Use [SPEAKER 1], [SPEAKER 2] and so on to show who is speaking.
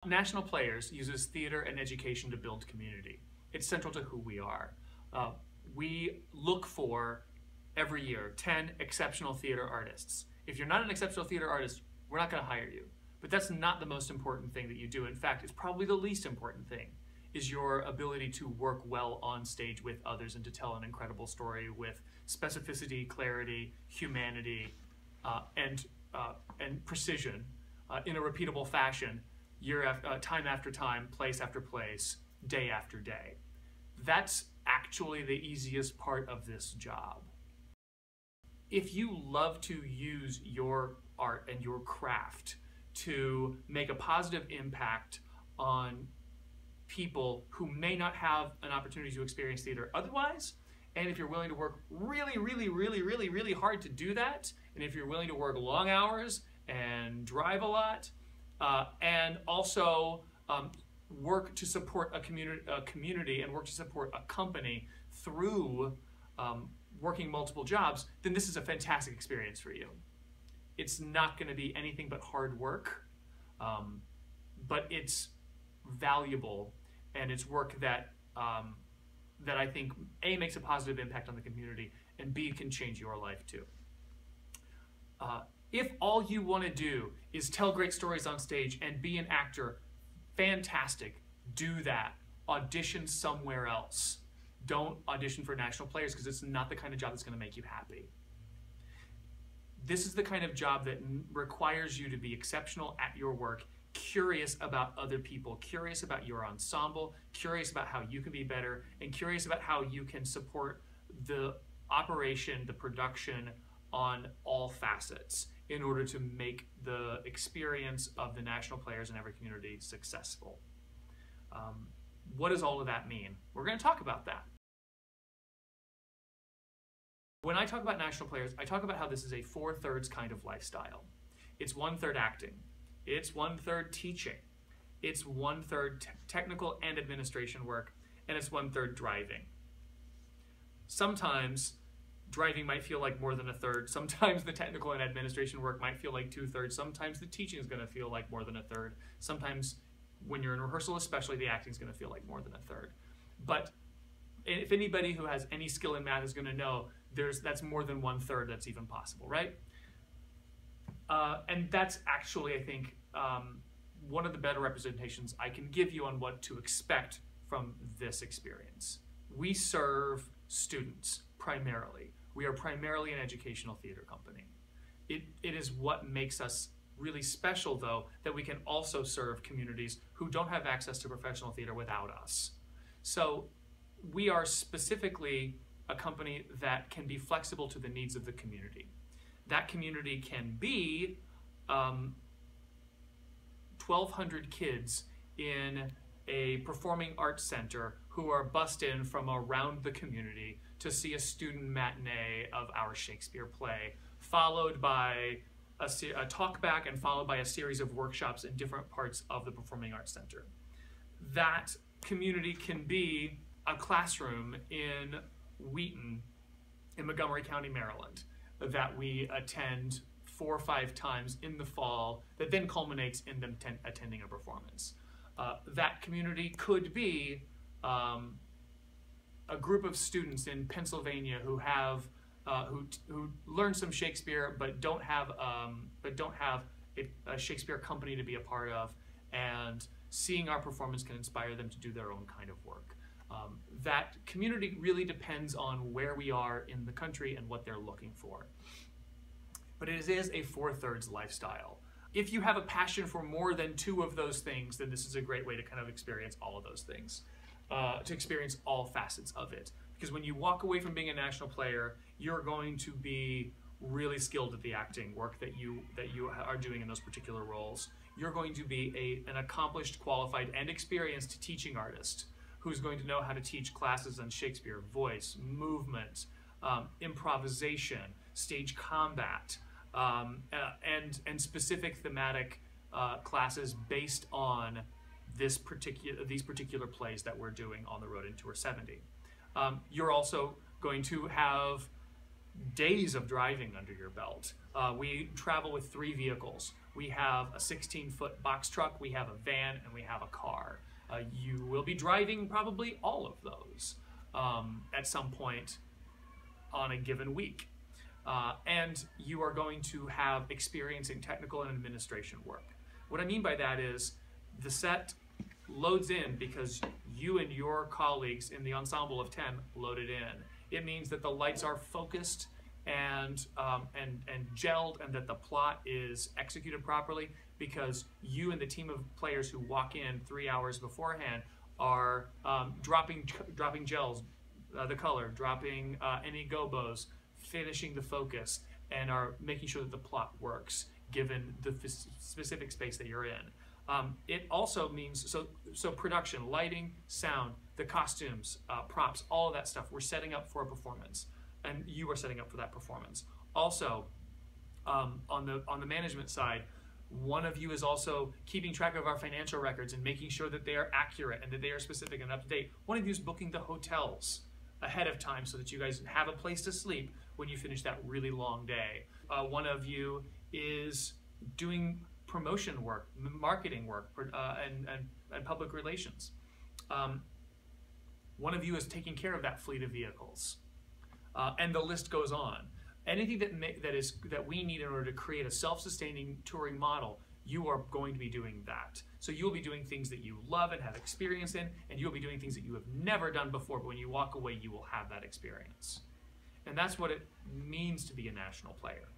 [SPEAKER 1] National Players uses theater and education to build community. It's central to who we are. We look for, every year, 10 exceptional theater artists. If you're not an exceptional theater artist, we're not going to hire you. But that's not the most important thing that you do. In fact, it's probably the least important thing, is your ability to work well on stage with others and to tell an incredible story with specificity, clarity, humanity, and precision in a repeatable fashion, time after time, place after place, day after day. That's actually the easiest part of this job. If you love to use your art and your craft to make a positive impact on people who may not have an opportunity to experience theater otherwise, and if you're willing to work really hard to do that, and if you're willing to work long hours and drive a lot, and also work to support a community and work to support a company through working multiple jobs, then this is a fantastic experience for you. It's not going to be anything but hard work, but it's valuable, and it's work that that I think A, makes a positive impact on the community, and B, can change your life too. If all you want to do is tell great stories on stage and be an actor, fantastic, do that. Audition somewhere else. Don't audition for National Players, because it's not the kind of job that's going to make you happy. This is the kind of job that requires you to be exceptional at your work, curious about other people, curious about your ensemble, curious about how you can be better, and curious about how you can support the operation, the production on all facets in order to make the experience of the National Players in every community successful. What does all of that mean? We're going to talk about that. When I talk about National Players, I talk about how this is a 4/3 kind of lifestyle. It's 1/3 acting. It's 1/3 teaching. It's 1/3 technical and administration work, and it's 1/3 driving. Sometimes driving might feel like more than 1/3. Sometimes the technical and administration work might feel like 2/3. Sometimes the teaching is going to feel like more than 1/3. Sometimes, when you're in rehearsal especially, the acting is going to feel like more than 1/3. But if anybody who has any skill in math is going to know, that's more than 1/3 that's even possible, right? And that's actually, I think, one of the better representations I can give you on what to expect from this experience. We serve students primarily. We are primarily an educational theater company. It is what makes us really special, though, that we can also serve communities who don't have access to professional theater without us. So we are specifically a company that can be flexible to the needs of the community. That community can be 1,200 kids in a performing arts center who are bussed in from around the community to see a student matinee of our Shakespeare play, followed by a talkback and followed by a series of workshops in different parts of the Performing Arts Center. That community can be a classroom in Wheaton in Montgomery County, Maryland, that we attend 4 or 5 times in the fall, that then culminates in them attending a performance. That community could be a group of students in Pennsylvania who have who learn some Shakespeare but don't have a Shakespeare company to be a part of, and seeing our performance can inspire them to do their own kind of work. That community really depends on where we are in the country and what they're looking for. But it is a 4/3 lifestyle. If you have a passion for more than 2 of those things, then this is a great way to kind of experience all of those things, to experience all facets of it. Because when you walk away from being a National Player, you're going to be really skilled at the acting work that you are doing in those particular roles. You're going to be an accomplished, qualified, and experienced teaching artist who's going to know how to teach classes on Shakespeare, voice, movement, improvisation, stage combat, and specific thematic classes based on these particular plays that we're doing on the road in Tour 70. You're also going to have days of driving under your belt. We travel with 3 vehicles. we have a 16-foot box truck, we have a van, and we have a car. You will be driving probably all of those at some point on a given week. And you are going to have experience in technical and administration work. What I mean by that is the set loads in because you and your colleagues in the ensemble of 10 loaded in. It means that the lights are focused and gelled, and that the plot is executed properly because you and the team of players who walk in 3 hours beforehand are dropping gels, the color, dropping any gobos, finishing the focus, and are making sure that the plot works given the specific space that you're in. It also means, so production, lighting, sound, the costumes, props, all of that stuff, we're setting up for a performance, and you are setting up for that performance. Also, on the management side, one of you is also keeping track of our financial records and making sure that they are accurate and that they are specific and up to date. One of you is booking the hotels ahead of time so that you guys have a place to sleep when you finish that really long day. One of you is doing promotion work, marketing work, and public relations. One of you is taking care of that fleet of vehicles. And the list goes on. Anything that we need in order to create a self-sustaining touring model, you are going to be doing that. So you'll be doing things that you love and have experience in, and you'll be doing things that you have never done before, but when you walk away, you will have that experience. And that's what it means to be a national player.